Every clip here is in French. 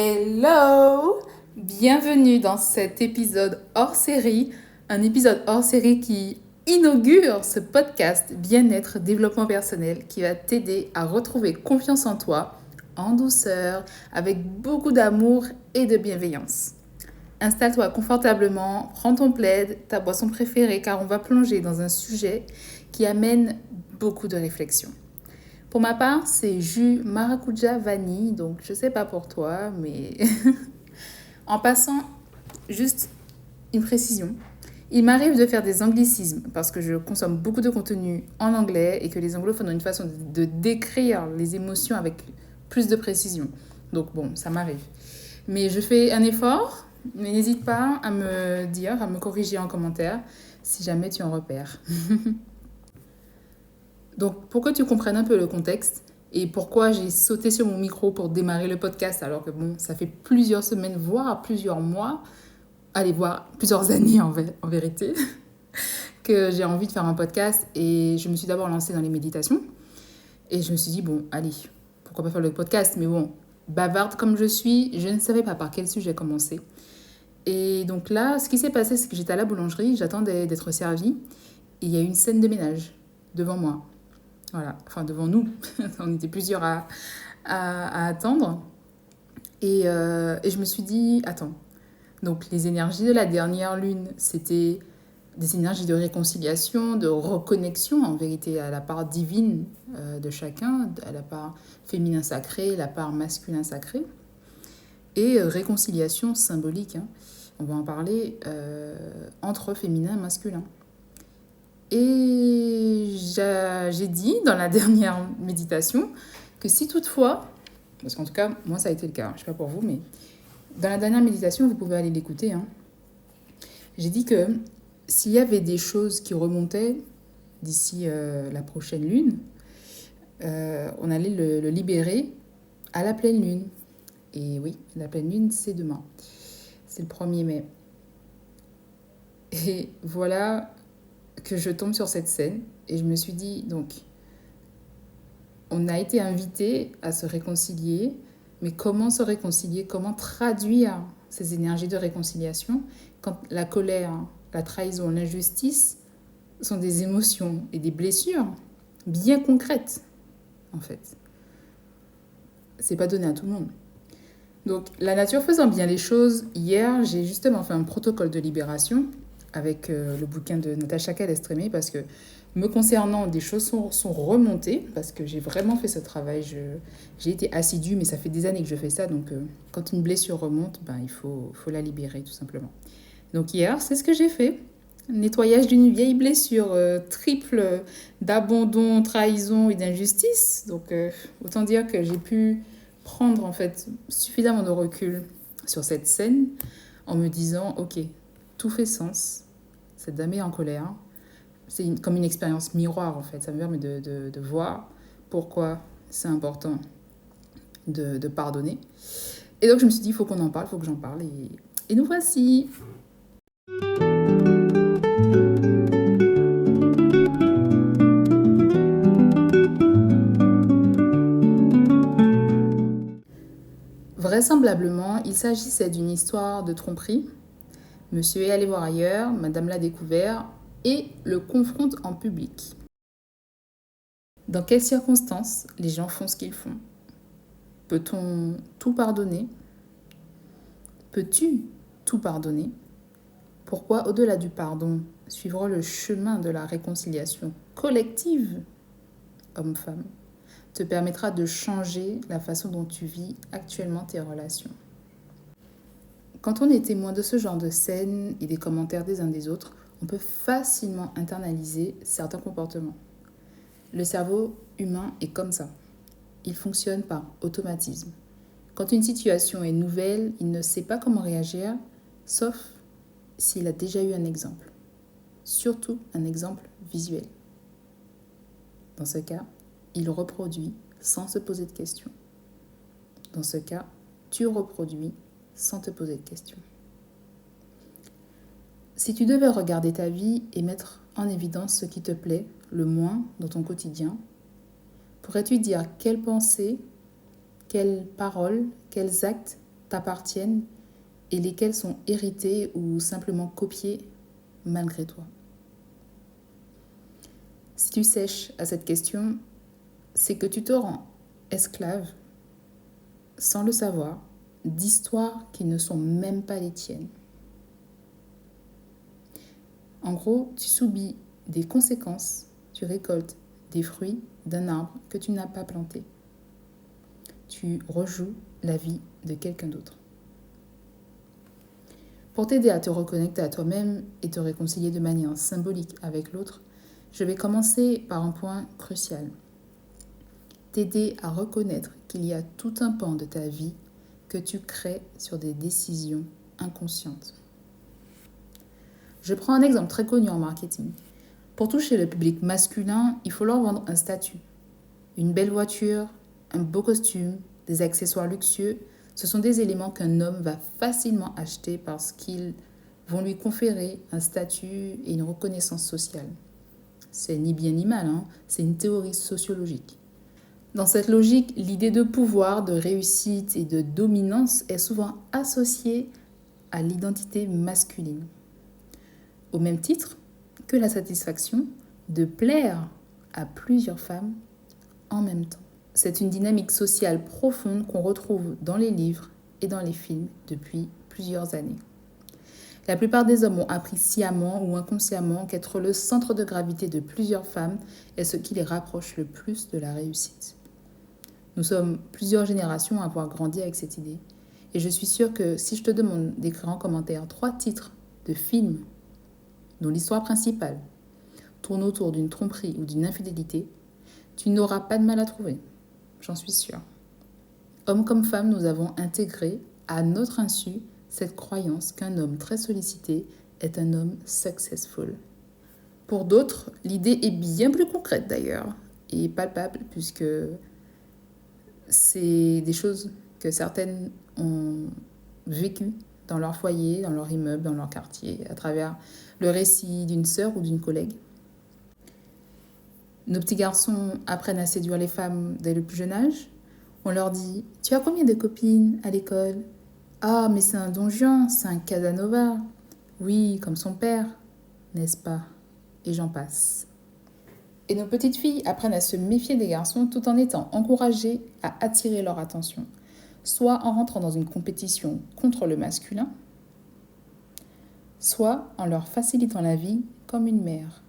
Hello! Bienvenue dans cet épisode hors série, un épisode hors série qui inaugure ce podcast bien-être, développement personnel qui va t'aider à retrouver confiance en toi, en douceur, avec beaucoup d'amour et de bienveillance. Installe-toi confortablement, prends ton plaid, ta boisson préférée car on va plonger dans un sujet qui amène beaucoup de réflexion. Pour ma part, c'est jus maracuja vanille, donc je sais pas pour toi, mais en passant, juste une précision. Il m'arrive de faire des anglicismes parce que je consomme beaucoup de contenu en anglais et que les anglophones ont une façon de décrire les émotions avec plus de précision. Donc bon, ça m'arrive. Mais je fais un effort, mais n'hésite pas à me dire, à me corriger en commentaire si jamais tu en repères. Donc, pour que tu comprennes un peu le contexte et pourquoi j'ai sauté sur mon micro pour démarrer le podcast alors que bon, ça fait plusieurs semaines, voire plusieurs mois, allez voir, plusieurs années en vérité, que j'ai envie de faire un podcast et je me suis d'abord lancée dans les méditations et je me suis dit, bon, allez, pourquoi pas faire le podcast, mais bon, bavarde comme je suis, je ne savais pas par quel sujet commencer. Et donc là, ce qui s'est passé, c'est que j'étais à la boulangerie, j'attendais d'être servie et il y a eu une scène de ménage devant moi. Voilà, enfin devant nous, on était plusieurs à attendre. Et je me suis dit, attends, donc les énergies de la dernière lune, c'était des énergies de réconciliation, de reconnexion en vérité à la part divine de chacun, à la part féminin sacré, la part masculin sacré, et réconciliation symbolique, hein. On va en parler entre féminin et masculin. Et j'ai dit dans la dernière méditation que si toutefois, parce qu'en tout cas, moi ça a été le cas, je ne sais pas pour vous, mais dans la dernière méditation, vous pouvez aller l'écouter, hein, j'ai dit que s'il y avait des choses qui remontaient d'ici la prochaine lune, on allait le libérer à la pleine lune. Et oui, la pleine lune, c'est demain. C'est le 1er mai. Et voilà que je tombe sur cette scène et je me suis dit, donc, on a été invité à se réconcilier, mais comment se réconcilier? Comment traduire ces énergies de réconciliation quand la colère, la trahison, l'injustice sont des émotions et des blessures bien concrètes, en fait. C'est pas donné à tout le monde. Donc, la nature faisant bien les choses, hier, j'ai justement fait un protocole de libération avec le bouquin de Natacha Calestrémé parce que me concernant, des choses sont remontées parce que j'ai vraiment fait ce travail. J'ai été assidue, mais ça fait des années que je fais ça. Donc, quand une blessure remonte, ben, il faut la libérer tout simplement. Donc, hier, c'est ce que j'ai fait. Nettoyage d'une vieille blessure triple d'abandon, trahison et d'injustice. Donc, autant dire que j'ai pu prendre en fait suffisamment de recul sur cette scène en me disant, ok, tout fait sens. Cette dame est en colère. C'est comme une expérience miroir en fait. Ça me permet de voir pourquoi c'est important de pardonner. Et donc je me suis dit, il faut qu'on en parle, il faut que j'en parle. Et nous voici. Vraisemblablement, il s'agissait d'une histoire de tromperie. Monsieur est allé voir ailleurs, madame l'a découvert et le confronte en public. Dans quelles circonstances les gens font ce qu'ils font? Peut-on tout pardonner? Peux-tu tout pardonner? Pourquoi, au-delà du pardon, suivre le chemin de la réconciliation collective, homme-femme, te permettra de changer la façon dont tu vis actuellement tes relations? Quand on est témoin de ce genre de scènes et des commentaires des uns des autres, on peut facilement internaliser certains comportements. Le cerveau humain est comme ça. Il fonctionne par automatisme. Quand une situation est nouvelle, il ne sait pas comment réagir, sauf s'il a déjà eu un exemple. Surtout un exemple visuel. Dans ce cas, il reproduit sans se poser de questions. Dans ce cas, tu reproduis sans te poser de questions. Si tu devais regarder ta vie et mettre en évidence ce qui te plaît le moins dans ton quotidien, pourrais-tu dire quelles pensées, quelles paroles, quels actes t'appartiennent et lesquels sont hérités ou simplement copiés malgré toi. Si tu sèches à cette question, c'est que tu te rends esclave, sans le savoir, d'histoires qui ne sont même pas les tiennes. En gros, tu subis des conséquences, tu récoltes des fruits d'un arbre que tu n'as pas planté. Tu rejoues la vie de quelqu'un d'autre. Pour t'aider à te reconnecter à toi-même et te réconcilier de manière symbolique avec l'autre, je vais commencer par un point crucial. T'aider à reconnaître qu'il y a tout un pan de ta vie que tu crées sur des décisions inconscientes. Je prends un exemple très connu en marketing. Pour toucher le public masculin, il faut leur vendre un statut. Une belle voiture, un beau costume, des accessoires luxueux, ce sont des éléments qu'un homme va facilement acheter parce qu'ils vont lui conférer un statut et une reconnaissance sociale. C'est ni bien ni mal, c'est une théorie sociologique. Dans cette logique, l'idée de pouvoir, de réussite et de dominance est souvent associée à l'identité masculine. Au même titre que la satisfaction de plaire à plusieurs femmes en même temps. C'est une dynamique sociale profonde qu'on retrouve dans les livres et dans les films depuis plusieurs années. La plupart des hommes ont appris sciemment ou inconsciemment qu'être le centre de gravité de plusieurs femmes est ce qui les rapproche le plus de la réussite. Nous sommes plusieurs générations à avoir grandi avec cette idée. Et je suis sûre que si je te demande d'écrire en commentaire 3 titres de films dont l'histoire principale tourne autour d'une tromperie ou d'une infidélité, tu n'auras pas de mal à trouver. J'en suis sûre. Hommes comme femmes, nous avons intégré, à notre insu, cette croyance qu'un homme très sollicité est un homme successful. Pour d'autres, l'idée est bien plus concrète d'ailleurs, et palpable, puisque c'est des choses que certaines ont vécues dans leur foyer, dans leur immeuble, dans leur quartier, à travers le récit d'une sœur ou d'une collègue. Nos petits garçons apprennent à séduire les femmes dès le plus jeune âge. On leur dit « Tu as combien de copines à l'école ?»« Ah, mais c'est un Don Juan, c'est un Casanova. »« Oui, comme son père, n'est-ce pas ?» Et j'en passe. Et nos petites filles apprennent à se méfier des garçons tout en étant encouragées à attirer leur attention, soit en rentrant dans une compétition contre le masculin, soit en leur facilitant la vie comme une mère.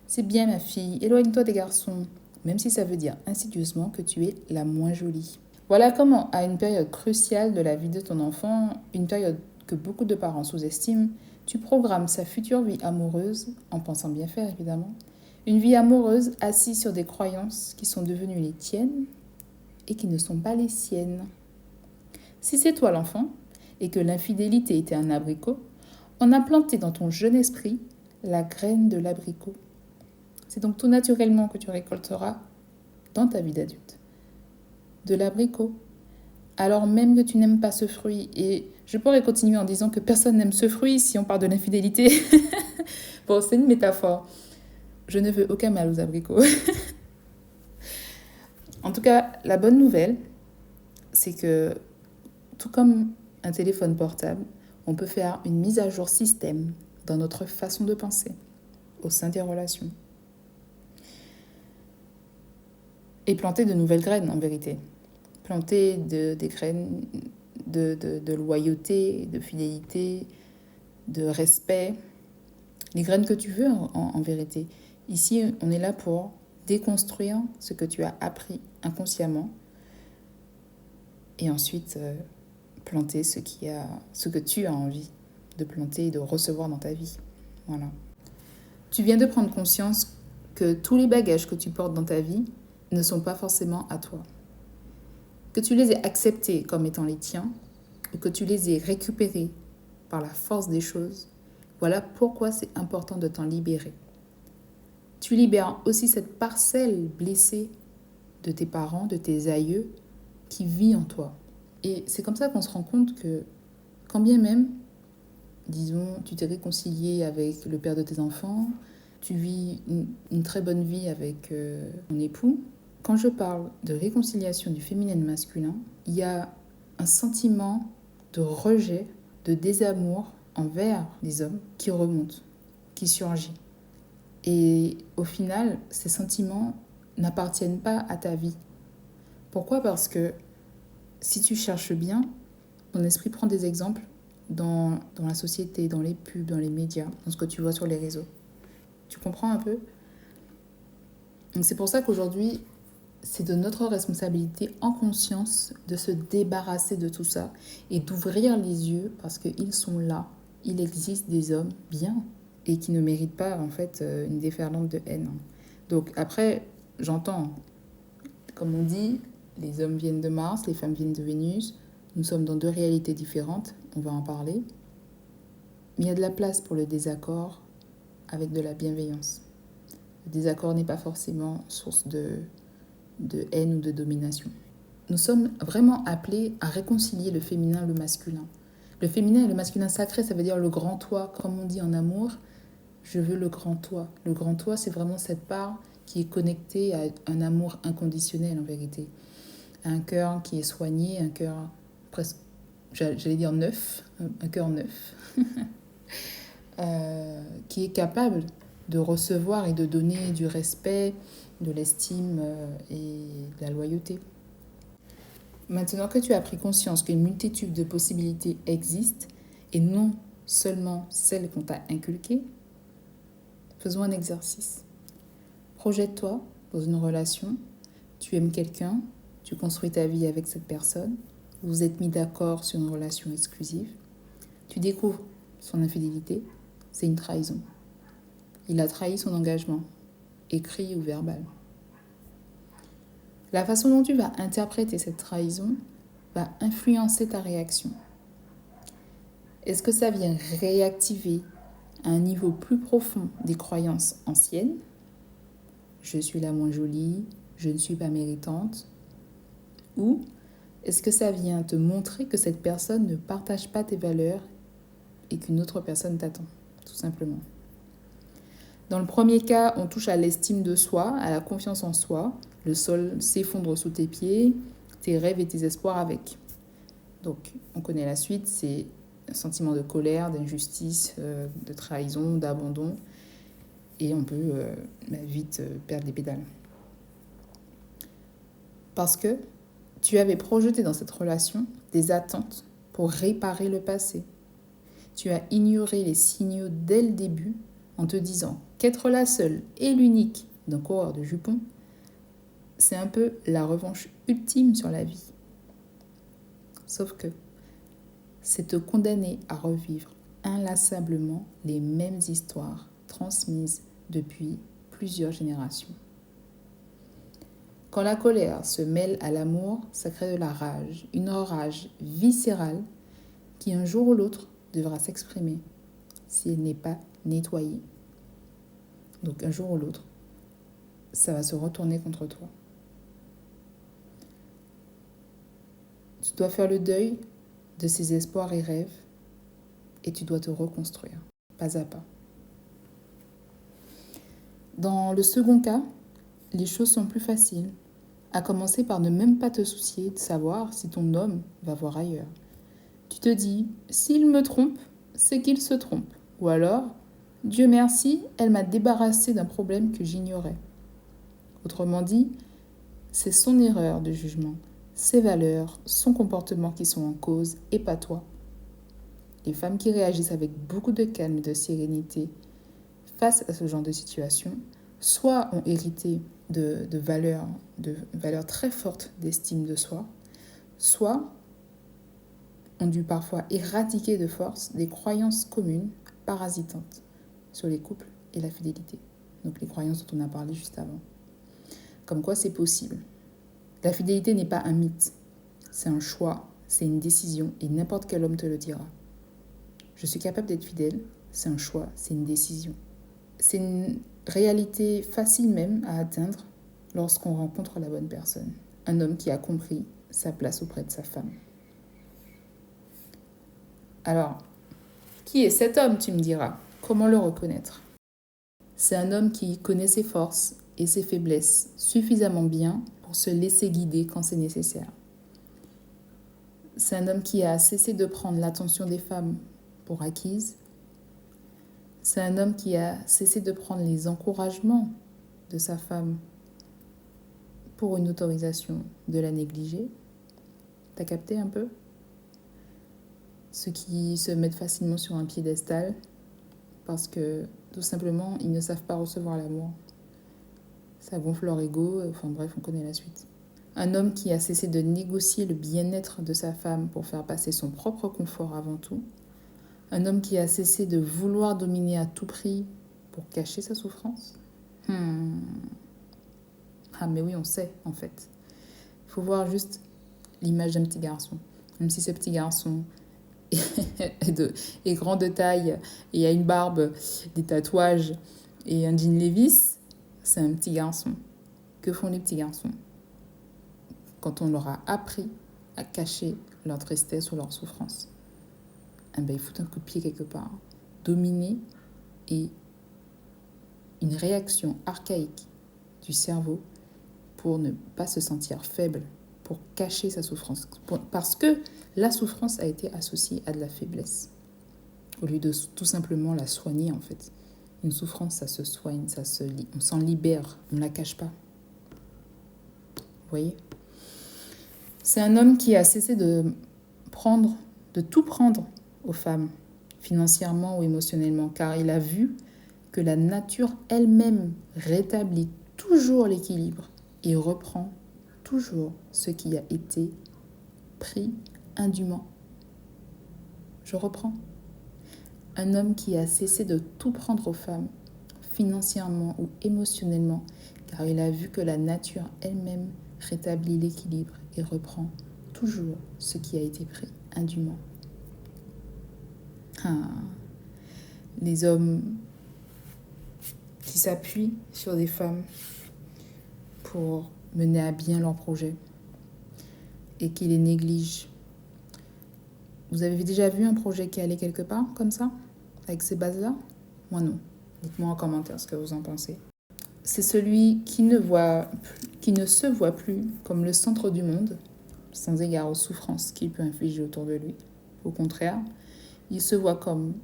C'est bien ma fille, éloigne-toi des garçons, même si ça veut dire insidieusement que tu es la moins jolie. Voilà comment, à une période cruciale de la vie de ton enfant, une période que beaucoup de parents sous-estiment, tu programmes sa future vie amoureuse, en pensant bien faire évidemment, une vie amoureuse assise sur des croyances qui sont devenues les tiennes et qui ne sont pas les siennes. Si c'est toi l'enfant, et que l'infidélité était un abricot, on a planté dans ton jeune esprit la graine de l'abricot. C'est donc tout naturellement que tu récolteras, dans ta vie d'adulte, de l'abricot, alors même que tu n'aimes pas ce fruit. Et je pourrais continuer en disant que personne n'aime ce fruit si on parle de l'infidélité. Bon, c'est une métaphore. Je ne veux aucun mal aux abricots. En tout cas, la bonne nouvelle, c'est que tout comme un téléphone portable, on peut faire une mise à jour système dans notre façon de penser au sein des relations. Et planter de nouvelles graines, en vérité. Planter des graines de loyauté, de fidélité, de respect. Les graines que tu veux, en vérité. Ici, on est là pour déconstruire ce que tu as appris inconsciemment et ensuite planter ce que tu as envie de planter et de recevoir dans ta vie. Voilà. Tu viens de prendre conscience que tous les bagages que tu portes dans ta vie ne sont pas forcément à toi. Que tu les aies acceptés comme étant les tiens ou que tu les aies récupérés par la force des choses, voilà pourquoi c'est important de t'en libérer. Tu libères aussi cette parcelle blessée de tes parents, de tes aïeux, qui vit en toi. Et c'est comme ça qu'on se rend compte que, quand bien même, disons, tu t'es réconcilié avec le père de tes enfants, tu vis une très bonne vie avec ton époux. Quand je parle de réconciliation du féminin et masculin, il y a un sentiment de rejet, de désamour envers les hommes qui remonte, qui surgit. Et au final, ces sentiments n'appartiennent pas à ta vie. Pourquoi ? Parce que si tu cherches bien, ton esprit prend des exemples dans la société, dans les pubs, dans les médias, dans ce que tu vois sur les réseaux. Tu comprends un peu ? Donc c'est pour ça qu'aujourd'hui, c'est de notre responsabilité en conscience de se débarrasser de tout ça et d'ouvrir les yeux parce qu'ils sont là. Il existe des hommes bien et qui ne méritent pas en fait une déferlante de haine. Donc après, j'entends, comme on dit, les hommes viennent de Mars, les femmes viennent de Vénus. Nous sommes dans deux réalités différentes, on va en parler. Mais il y a de la place pour le désaccord avec de la bienveillance. Le désaccord n'est pas forcément source de haine ou de domination. Nous sommes vraiment appelés à réconcilier le féminin et le masculin. Le féminin et le masculin sacré, ça veut dire le grand toi. Comme on dit en amour, je veux le grand toi. Le grand toi, c'est vraiment cette part qui est connectée à un amour inconditionnel en vérité. Un cœur qui est soigné, un cœur presque, j'allais dire neuf, un cœur neuf, qui est capable de recevoir et de donner du respect, de l'estime et de la loyauté. Maintenant que tu as pris conscience qu'une multitude de possibilités existent et non seulement celles qu'on t'a inculquées, faisons un exercice. Projette-toi dans une relation, tu aimes quelqu'un, tu construis ta vie avec cette personne, vous vous êtes mis d'accord sur une relation exclusive, tu découvres son infidélité, c'est une trahison. Il a trahi son engagement, écrit ou verbal. La façon dont tu vas interpréter cette trahison va influencer ta réaction. Est-ce que ça vient réactiver à un niveau plus profond des croyances anciennes ? Je suis la moins jolie, je ne suis pas méritante. Ou est-ce que ça vient te montrer que cette personne ne partage pas tes valeurs et qu'une autre personne t'attend, tout simplement. Dans le premier cas, on touche à l'estime de soi, à la confiance en soi. Le sol s'effondre sous tes pieds, tes rêves et tes espoirs avec. Donc, on connaît la suite, c'est un sentiment de colère, d'injustice, de trahison, d'abandon. Et on peut vite perdre les pédales. Parce que tu avais projeté dans cette relation des attentes pour réparer le passé. Tu as ignoré les signaux dès le début en te disant qu'être la seule et l'unique d'un coureur de jupons, c'est un peu la revanche ultime sur la vie. Sauf que c'est te condamner à revivre inlassablement les mêmes histoires transmises depuis plusieurs générations. Quand la colère se mêle à l'amour, ça crée de la rage, une rage viscérale qui un jour ou l'autre devra s'exprimer si elle n'est pas nettoyée. Donc un jour ou l'autre, ça va se retourner contre toi. Tu dois faire le deuil de ces espoirs et rêves et tu dois te reconstruire, pas à pas. Dans le second cas, les choses sont plus faciles, à commencer par ne même pas te soucier de savoir si ton homme va voir ailleurs. Tu te dis, s'il me trompe, c'est qu'il se trompe. Ou alors, Dieu merci, elle m'a débarrassé d'un problème que j'ignorais. Autrement dit, c'est son erreur de jugement, ses valeurs, son comportement qui sont en cause et pas toi. Les femmes qui réagissent avec beaucoup de calme et de sérénité face à ce genre de situation, soit ont hérité de valeurs très fortes d'estime de soi, soit ont dû parfois éradiquer de force des croyances communes parasitantes sur les couples et la fidélité. Donc les croyances dont on a parlé juste avant. Comme quoi c'est possible. La fidélité n'est pas un mythe, c'est un choix, c'est une décision et n'importe quel homme te le dira. Je suis capable d'être fidèle, c'est un choix, c'est une décision. C'est une réalité facile même à atteindre lorsqu'on rencontre la bonne personne. Un homme qui a compris sa place auprès de sa femme. Alors, qui est cet homme, tu me diras ? Comment le reconnaître ? C'est un homme qui connaît ses forces et ses faiblesses suffisamment bien pour se laisser guider quand c'est nécessaire. C'est un homme qui a cessé de prendre l'attention des femmes pour acquise. C'est un homme qui a cessé de prendre les encouragements de sa femme pour une autorisation de la négliger. T'as capté un peu? Ceux qui se mettent facilement sur un piédestal parce que tout simplement ils ne savent pas recevoir l'amour. Ça gonfle leur ego, enfin bref, on connaît la suite. Un homme qui a cessé de négocier le bien-être de sa femme pour faire passer son propre confort avant tout. Un homme qui a cessé de vouloir dominer à tout prix pour cacher sa souffrance. Ah mais oui, on sait en fait. Il faut voir juste l'image d'un petit garçon. Même si ce petit garçon est grand de taille et a une barbe, des tatouages et un jean Levi's, c'est un petit garçon. Que font les petits garçons quand on leur a appris à cacher leur tristesse ou leur souffrance? Ils foutent un coup de pied quelque part. Dominer est une réaction archaïque du cerveau pour ne pas se sentir faible, pour cacher sa souffrance. Parce que la souffrance a été associée à de la faiblesse, au lieu de tout simplement la soigner en fait. Une souffrance, ça se soigne, on s'en libère, on ne la cache pas. Vous voyez? C'est un homme qui a cessé de tout prendre aux femmes, financièrement ou émotionnellement, car il a vu que la nature elle-même rétablit toujours l'équilibre et reprend toujours ce qui a été pris indûment. Je reprends. Un homme qui a cessé de tout prendre aux femmes, financièrement ou émotionnellement, car il a vu que la nature elle-même rétablit l'équilibre et reprend toujours ce qui a été pris indûment. Les hommes qui s'appuient sur des femmes pour mener à bien leurs projets et qui les négligent. Vous avez déjà vu un projet qui allait quelque part comme ça, avec ces bases-là? Moi non. Dites-moi en commentaire ce que vous en pensez. C'est celui qui ne se voit plus comme le centre du monde, sans égard aux souffrances qu'il peut infliger autour de lui. Au contraire, il se voit comme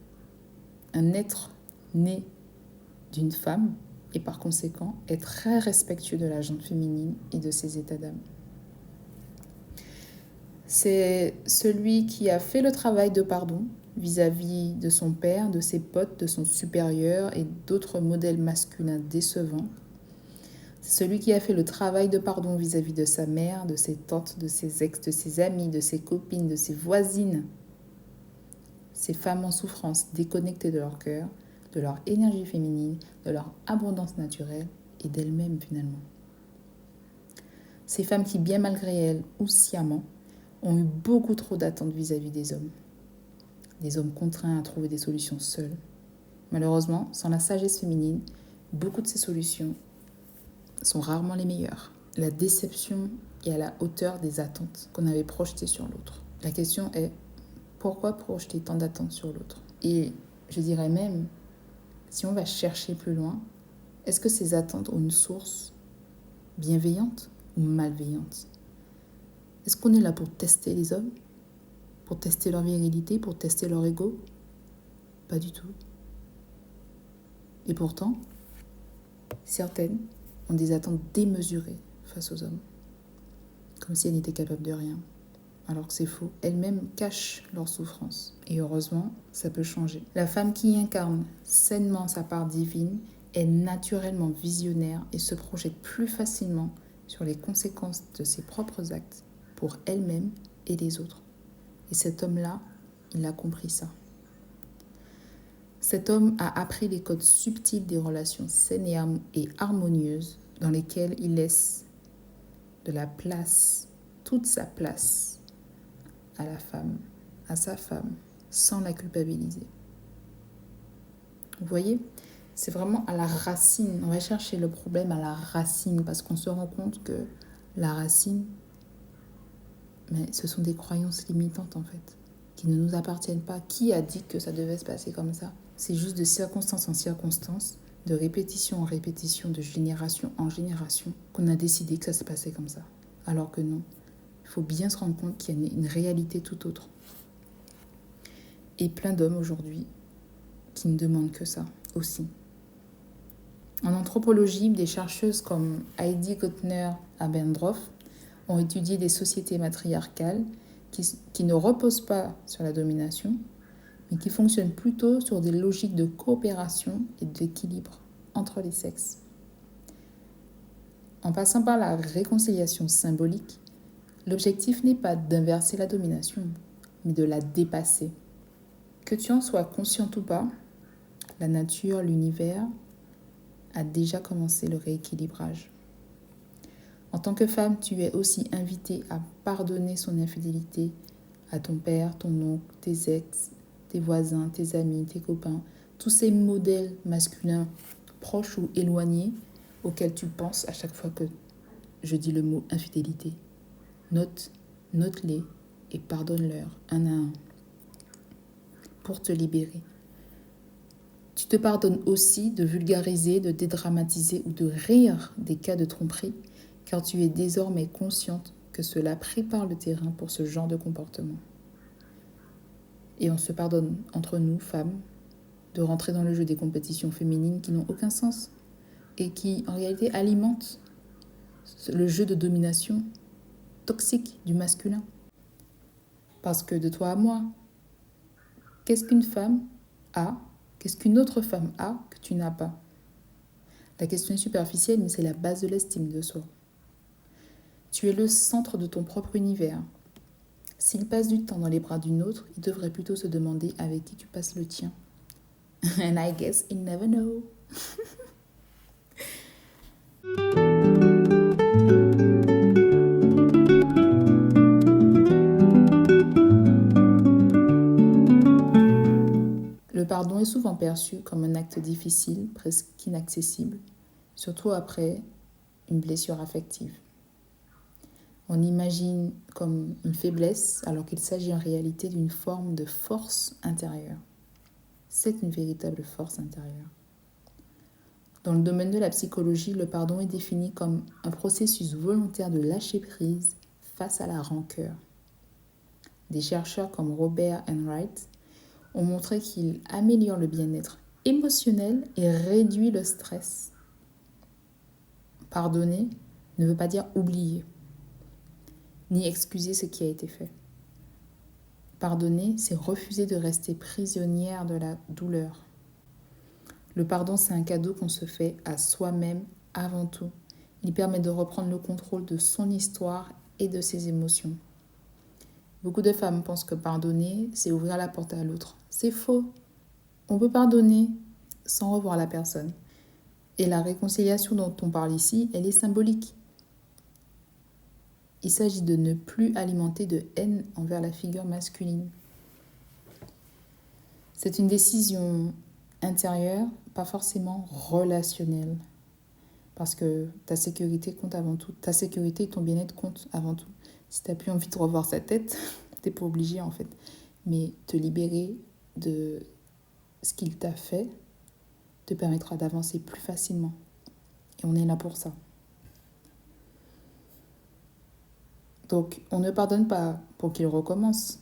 un être né d'une femme et par conséquent est très respectueux de la gente féminine et de ses états d'âme. C'est celui qui a fait le travail de pardon vis-à-vis de son père, de ses potes, de son supérieur et d'autres modèles masculins décevants. C'est celui qui a fait le travail de pardon vis-à-vis de sa mère, de ses tantes, de ses ex, de ses amis, de ses copines, de ses voisines. Ces femmes en souffrance, déconnectées de leur cœur, de leur énergie féminine, de leur abondance naturelle et d'elles-mêmes finalement. Ces femmes qui, bien malgré elles ou sciemment, ont eu beaucoup trop d'attentes vis-à-vis des hommes. Des hommes contraints à trouver des solutions seuls. Malheureusement, sans la sagesse féminine, beaucoup de ces solutions sont rarement les meilleures. La déception est à la hauteur des attentes qu'on avait projetées sur l'autre. La question est, pourquoi projeter tant d'attentes sur l'autre? Et je dirais même, si on va chercher plus loin, est-ce que ces attentes ont une source bienveillante ou malveillante? Est-ce qu'on est là pour tester les hommes? Pour tester leur virilité? Pour tester leur ego? Pas du tout. Et pourtant, certaines ont des attentes démesurées face aux hommes, comme si elles n'étaient capables de rien. Alors que c'est faux. Elles-mêmes cachent leur souffrance. Et heureusement, ça peut changer. La femme qui incarne sainement sa part divine est naturellement visionnaire et se projette plus facilement sur les conséquences de ses propres actes pour elle-même et les autres. Et cet homme-là, il a compris ça. Cet homme a appris les codes subtils des relations saines et harmonieuses dans lesquelles il laisse de la place, toute sa place à la femme, à sa femme, sans la culpabiliser. Vous voyez, c'est vraiment à la racine. On va chercher le problème à la racine parce qu'on se rend compte que la racine, mais ce sont des croyances limitantes en fait, qui ne nous appartiennent pas. Qui a dit que ça devait se passer comme ça? C'est juste de circonstance en circonstance, de répétition en répétition, de génération en génération, qu'on a décidé que ça se passait comme ça. Alors que non. Il faut bien se rendre compte qu'il y a une réalité tout autre. Et plein d'hommes aujourd'hui qui ne demandent que ça aussi. En anthropologie, des chercheuses comme Heidi Gottner-Abendroth ont étudié des sociétés matriarcales qui ne reposent pas sur la domination, mais qui fonctionnent plutôt sur des logiques de coopération et d'équilibre entre les sexes. En passant par la réconciliation symbolique, l'objectif n'est pas d'inverser la domination, mais de la dépasser. Que tu en sois consciente ou pas, la nature, l'univers a déjà commencé le rééquilibrage. En tant que femme, tu es aussi invitée à pardonner son infidélité à ton père, ton oncle, tes ex, tes voisins, tes amis, tes copains, tous ces modèles masculins proches ou éloignés auxquels tu penses à chaque fois que je dis le mot infidélité. Note-les et pardonne-leur un à un pour te libérer. Tu te pardonnes aussi de vulgariser, de dédramatiser ou de rire des cas de tromperie, car tu es désormais consciente que cela prépare le terrain pour ce genre de comportement. Et on se pardonne entre nous, femmes, de rentrer dans le jeu des compétitions féminines qui n'ont aucun sens et qui, en réalité, alimentent le jeu de domination toxique du masculin. Parce que de toi à moi, qu'est-ce qu'une femme a ? Qu'est-ce qu'une autre femme a que tu n'as pas ? La question est superficielle, mais c'est la base de l'estime de soi. Tu es le centre de ton propre univers. S'il passe du temps dans les bras d'une autre, il devrait plutôt se demander avec qui tu passes le tien. And I guess he'll never know. Le pardon est souvent perçu comme un acte difficile, presque inaccessible, surtout après une blessure affective. On imagine comme une faiblesse alors qu'il s'agit en réalité d'une forme de force intérieure. C'est une véritable force intérieure. Dans le domaine de la psychologie, le pardon est défini comme un processus volontaire de lâcher prise face à la rancœur. Des chercheurs comme Robert Enright ont montré qu'il améliore le bien-être émotionnel et réduit le stress. Pardonner ne veut pas dire oublier, ni excuser ce qui a été fait. Pardonner, c'est refuser de rester prisonnière de la douleur. Le pardon, c'est un cadeau qu'on se fait à soi-même avant tout. Il permet de reprendre le contrôle de son histoire et de ses émotions. Beaucoup de femmes pensent que pardonner, c'est ouvrir la porte à l'autre. C'est faux. On peut pardonner sans revoir la personne. Et la réconciliation dont on parle ici, elle est symbolique. Il s'agit de ne plus alimenter de haine envers la figure masculine. C'est une décision intérieure, pas forcément relationnelle. Parce que ta sécurité compte avant tout. Ta sécurité et ton bien-être comptent avant tout. Si tu n'as plus envie de revoir sa tête, tu n'es pas obligé en fait. Mais te libérer de ce qu'il t'a fait te permettra d'avancer plus facilement. Et on est là pour ça. Donc, on ne pardonne pas pour qu'il recommence.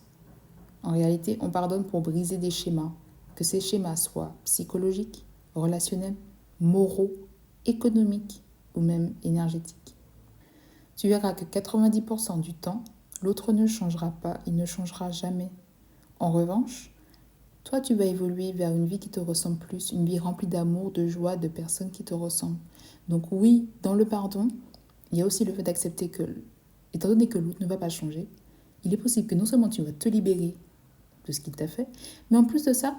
En réalité, on pardonne pour briser des schémas. Que ces schémas soient psychologiques, relationnels, moraux, économiques ou même énergétiques. Tu verras que 90% du temps, l'autre ne changera pas, il ne changera jamais. En revanche, toi, tu vas évoluer vers une vie qui te ressemble plus, une vie remplie d'amour, de joie, de personnes qui te ressemblent. Donc oui, dans le pardon, il y a aussi le fait d'accepter que, étant donné que l'autre ne va pas changer, il est possible que non seulement tu vas te libérer de ce qu'il t'a fait, mais en plus de ça,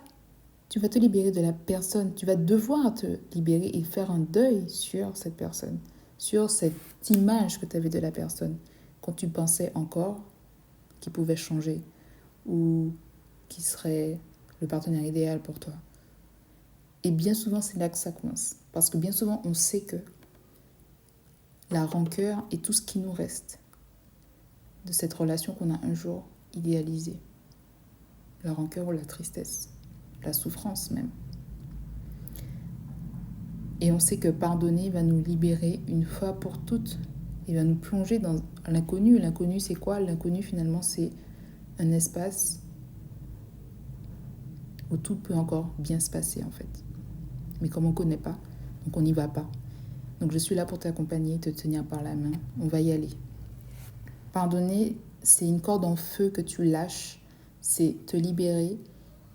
tu vas te libérer de la personne. Tu vas devoir te libérer et faire un deuil sur cette personne, sur cette image que tu avais de la personne, quand tu pensais encore qu'il pouvait changer ou qu'il serait le partenaire idéal pour toi. Et bien souvent, c'est là que ça coince. Parce que bien souvent, on sait que la rancœur est tout ce qui nous reste de cette relation qu'on a un jour idéalisée. La rancœur ou la tristesse, la souffrance même. Et on sait que pardonner va nous libérer une fois pour toutes il va nous plonger dans l'inconnu. L'inconnu, c'est quoi? L'inconnu, finalement, c'est un espace où tout peut encore bien se passer, en fait. Mais comme on ne connaît pas, donc on n'y va pas. Donc je suis là pour t'accompagner, te tenir par la main. On va y aller. Pardonner, c'est une corde en feu que tu lâches. C'est te libérer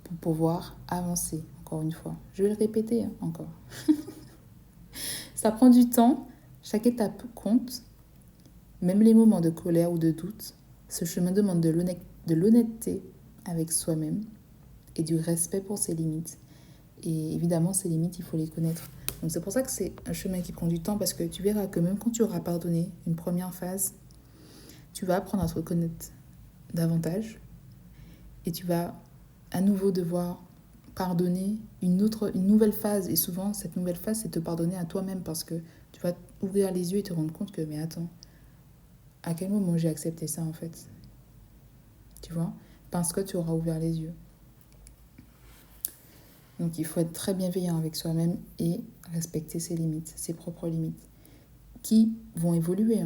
pour pouvoir avancer, encore une fois. Je vais le répéter encore. Ça prend du temps. Chaque étape compte. Même les moments de colère ou de doute. Ce chemin demande de l'honnêteté avec soi-même et du respect pour ses limites. Et évidemment, ces limites, il faut les connaître. Donc c'est pour ça que c'est un chemin qui prend du temps, parce que tu verras que même quand tu auras pardonné une première phase, tu vas apprendre à te reconnaître davantage et tu vas à nouveau devoir pardonner une nouvelle phase. Et souvent, cette nouvelle phase, c'est te pardonner à toi-même, parce que tu vas ouvrir les yeux et te rendre compte que, mais attends, à quel moment j'ai accepté ça en fait? Tu vois? Parce que tu auras ouvert les yeux. Donc il faut être très bienveillant avec soi-même et respecter ses limites, ses propres limites, qui vont évoluer.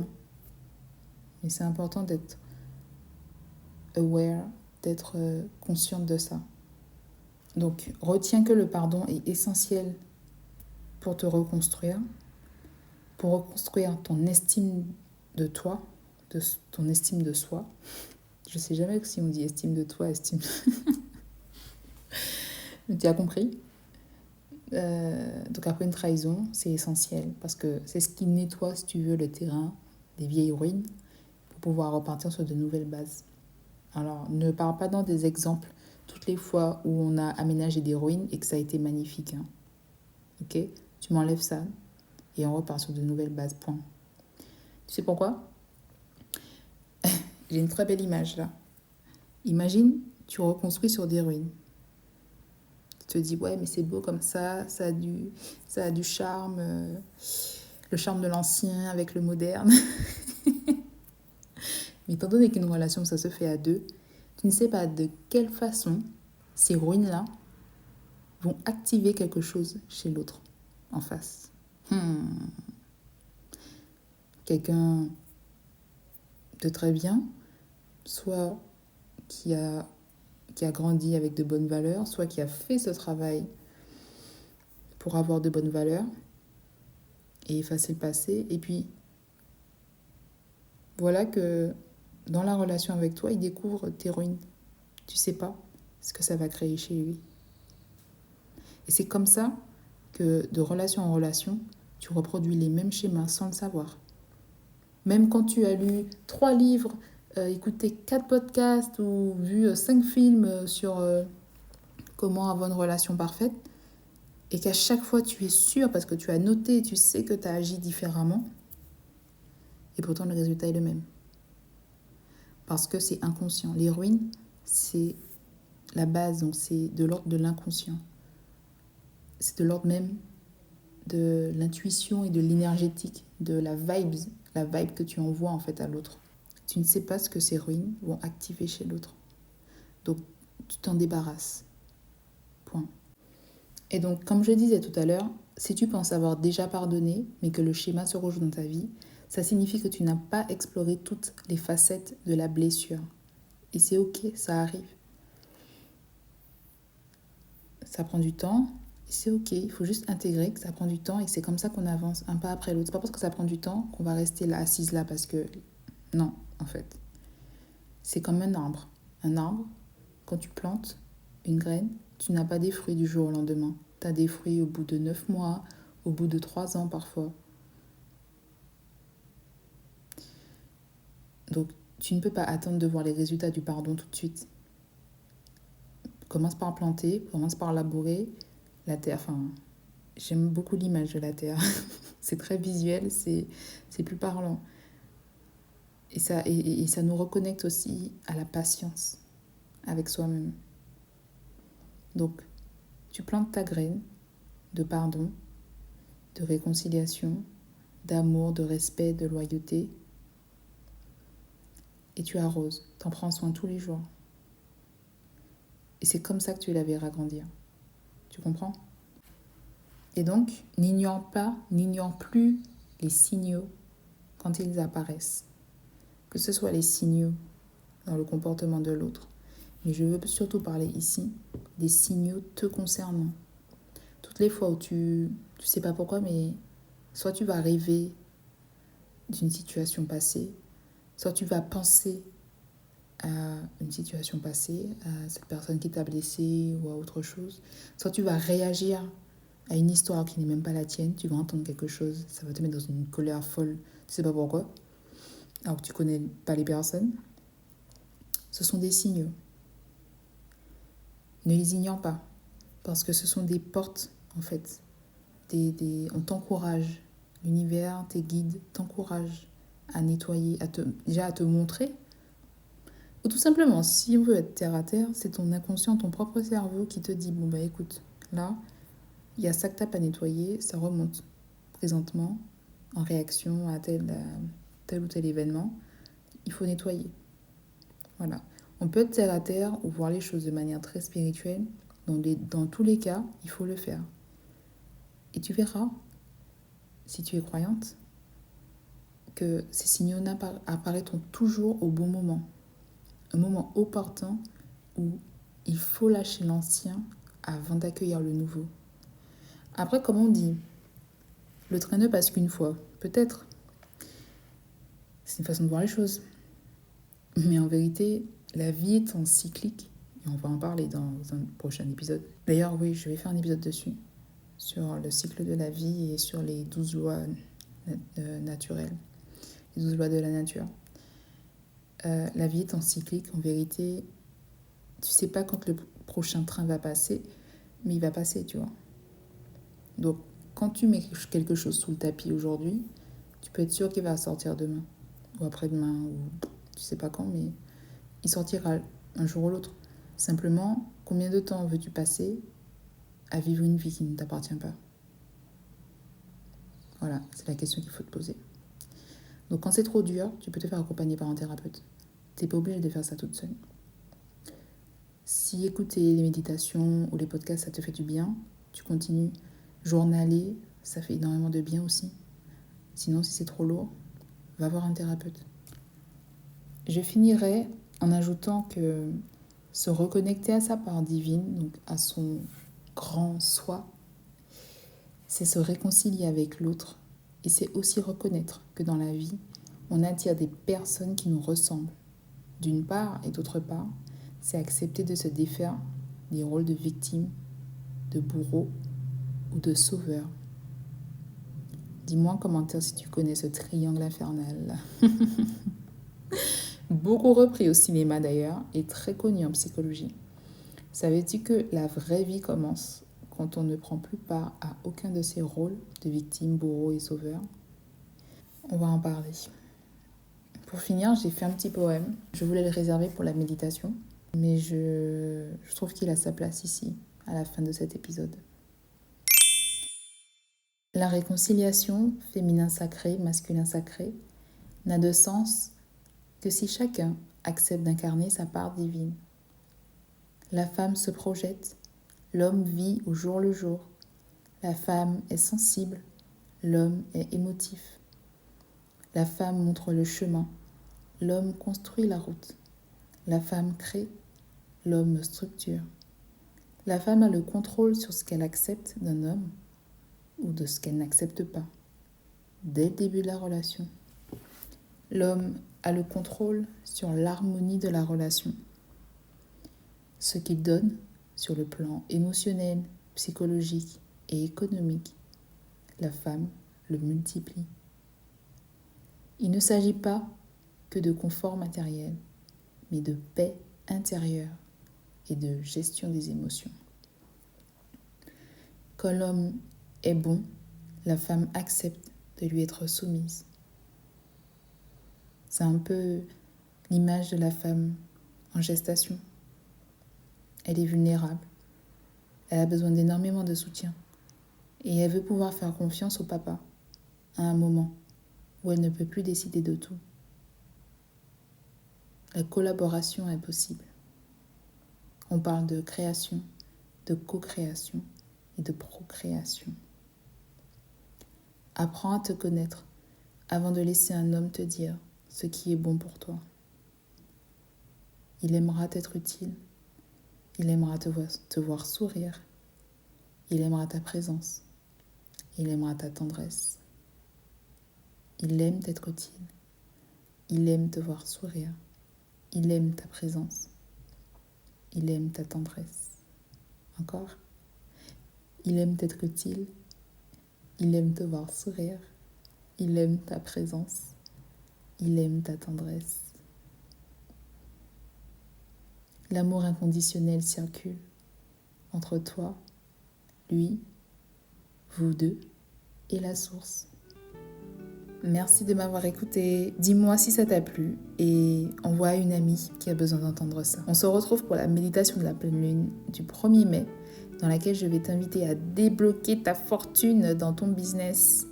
Mais c'est important d'être aware, d'être consciente de ça. Donc retiens que le pardon est essentiel pour te reconstruire, pour reconstruire ton estime de toi, ton estime de soi. Je ne sais jamais si on dit estime de toi, estime... Mais tu as compris. Donc après une trahison, c'est essentiel, parce que c'est ce qui nettoie, si tu veux, le terrain des vieilles ruines pour pouvoir repartir sur de nouvelles bases. Alors, ne pars pas dans des exemples toutes les fois où on a aménagé des ruines et que ça a été magnifique. Ok? Tu m'enlèves ça et on repart sur de nouvelles bases. Point. Tu sais pourquoi? J'ai une très belle image là. Imagine, tu reconstruis sur des ruines. Tu te dis, ouais, mais c'est beau comme ça a du charme, le charme de l'ancien avec le moderne. Mais étant donné qu'une relation, ça se fait à deux, tu ne sais pas de quelle façon ces ruines-là vont activer quelque chose chez l'autre en face. Quelqu'un de très bien, soit qui a grandi avec de bonnes valeurs, soit qui a fait ce travail pour avoir de bonnes valeurs et effacer le passé. Et puis, voilà que dans la relation avec toi, il découvre tes ruines. Tu sais pas ce que ça va créer chez lui. Et c'est comme ça que de relation en relation, tu reproduis les mêmes schémas sans le savoir. Même quand tu as lu 3 livres, écouté 4 podcasts ou vu 5 films sur comment avoir une relation parfaite, et qu'à chaque fois tu es sûr, parce que tu as noté, tu sais que tu as agi différemment, et pourtant le résultat est le même. Parce que c'est inconscient. Les ruines, c'est la base, donc c'est de l'ordre de l'inconscient. C'est de l'ordre même de l'intuition et de l'énergétique, de la vibe que tu envoies en fait à l'autre. Tu ne sais pas ce que ces ruines vont activer chez l'autre. Donc tu t'en débarrasses. Point. Et donc, comme je disais tout à l'heure, si tu penses avoir déjà pardonné, mais que le schéma se rejoue dans ta vie, ça signifie que tu n'as pas exploré toutes les facettes de la blessure. Et c'est ok, ça arrive. Ça prend du temps, et c'est ok. Il faut juste intégrer que ça prend du temps et que c'est comme ça qu'on avance, un pas après l'autre. C'est pas parce que ça prend du temps qu'on va rester là, assise là, parce que... Non, en fait. C'est comme un arbre. Un arbre, quand tu plantes une graine, tu n'as pas des fruits du jour au lendemain. Tu as des fruits au bout de 9 mois, au bout de 3 ans parfois. Donc, tu ne peux pas attendre de voir les résultats du pardon tout de suite. Commence par planter, commence par labourer. La terre, enfin, j'aime beaucoup l'image de la terre. C'est très visuel, c'est plus parlant. Et ça nous reconnecte aussi à la patience avec soi-même. Donc, tu plantes ta graine de pardon, de réconciliation, d'amour, de respect, de loyauté. Et tu arroses, t'en prends soin tous les jours. Et c'est comme ça que tu la verras grandir. Tu comprends? Et donc, n'ignore plus les signaux quand ils apparaissent, que ce soit les signaux dans le comportement de l'autre, mais je veux surtout parler ici des signaux te concernant. Toutes les fois où tu sais pas pourquoi, mais soit tu vas rêver d'une situation passée, soit tu vas penser à une situation passée, à cette personne qui t'a blessé ou à autre chose, soit tu vas réagir à une histoire qui n'est même pas la tienne, tu vas entendre quelque chose, ça va te mettre dans une colère folle, tu sais pas pourquoi, alors que tu connais pas les personnes. Ce sont des signaux. Ne les ignore pas, parce que ce sont des portes, en fait. On t'encourage, l'univers, tes guides t'encouragent à nettoyer, déjà à te montrer. Ou tout simplement, si on veut être terre à terre, c'est ton inconscient, ton propre cerveau qui te dit, bon bah écoute, là, il y a ça que t'as pas nettoyé, ça remonte présentement en réaction à tel ou tel événement, il faut nettoyer. Voilà. On peut être terre à terre ou voir les choses de manière très spirituelle. Dans tous les cas, il faut le faire. Et tu verras, si tu es croyante, que ces signaux apparaîtront toujours au bon moment. Un moment opportun où il faut lâcher l'ancien avant d'accueillir le nouveau. Après, comme on dit, le train ne passe qu'une fois. Peut-être. C'est une façon de voir les choses. Mais en vérité, la vie est en cyclique. Et on va en parler dans un prochain épisode. D'ailleurs, oui, je vais faire un épisode dessus. Sur le cycle de la vie et sur les 12 lois naturelles. Les 12 lois de la nature. La vie est en cyclique. En vérité, tu sais pas quand le prochain train va passer, mais il va passer, tu vois. Donc, quand tu mets quelque chose sous le tapis aujourd'hui, tu peux être sûr qu'il va sortir demain, ou après-demain, ou tu sais pas quand, mais il sortira un jour ou l'autre. Simplement, combien de temps veux-tu passer à vivre une vie qui ne t'appartient pas? Voilà, c'est la question qu'il faut te poser. Donc, quand c'est trop dur, tu peux te faire accompagner par un thérapeute. Tu n'es pas obligé de faire ça toute seule. Si écouter les méditations ou les podcasts, ça te fait du bien, tu continues. Journaler, ça fait énormément de bien aussi. Sinon, si c'est trop lourd, va voir un thérapeute. Je finirai en ajoutant que se reconnecter à sa part divine, donc à son grand soi, c'est se réconcilier avec l'autre. Et c'est aussi reconnaître que dans la vie, on attire des personnes qui nous ressemblent. D'une part, et d'autre part, c'est accepter de se défaire des rôles de victime, de bourreau ou de sauveur. Dis-moi en commentaire si tu connais ce triangle infernal. Beaucoup repris au cinéma d'ailleurs et très connu en psychologie. Savais-tu que la vraie vie commence quand on ne prend plus part à aucun de ces rôles de victime, bourreau et sauveur? On va en parler. Pour finir, j'ai fait un petit poème. Je voulais le réserver pour la méditation, mais je trouve qu'il a sa place ici, à la fin de cet épisode. La réconciliation, féminin sacré, masculin sacré, n'a de sens que si chacun accepte d'incarner sa part divine. La femme se projette, l'homme vit au jour le jour. La femme est sensible, l'homme est émotif. La femme montre le chemin, l'homme construit la route. La femme crée, l'homme structure. La femme a le contrôle sur ce qu'elle accepte d'un homme ou de ce qu'elle n'accepte pas, dès le début de la relation. L'homme a le contrôle sur l'harmonie de la relation, ce qu'il donne sur le plan émotionnel, psychologique et économique. La femme le multiplie. Il ne s'agit pas que de confort matériel, mais de paix intérieure et de gestion des émotions. Quand l'homme est bon, la femme accepte de lui être soumise. C'est un peu l'image de la femme en gestation. Elle est vulnérable. Elle a besoin d'énormément de soutien. Et elle veut pouvoir faire confiance au papa à un moment où elle ne peut plus décider de tout. La collaboration est possible. On parle de création, de co-création et de procréation. Apprends à te connaître, avant de laisser un homme te dire ce qui est bon pour toi. Il aimera t'être utile. Il aimera te voir sourire. Il aimera ta présence. Il aimera ta tendresse. Il aime t'être utile. Il aime te voir sourire. Il aime ta présence. Il aime ta tendresse. Encore. Il aime t'être utile. Il aime te voir sourire. Il aime ta présence. Il aime ta tendresse. L'amour inconditionnel circule entre toi, lui, vous deux et la source. Merci de m'avoir écouté. Dis-moi si ça t'a plu et envoie à une amie qui a besoin d'entendre ça. On se retrouve pour la méditation de la pleine lune du 1er mai, dans laquelle je vais t'inviter à débloquer ta fortune dans ton business.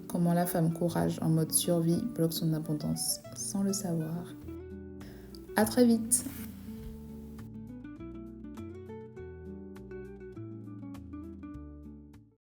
Comment la femme courage en mode survie bloque son abondance sans le savoir. À très vite.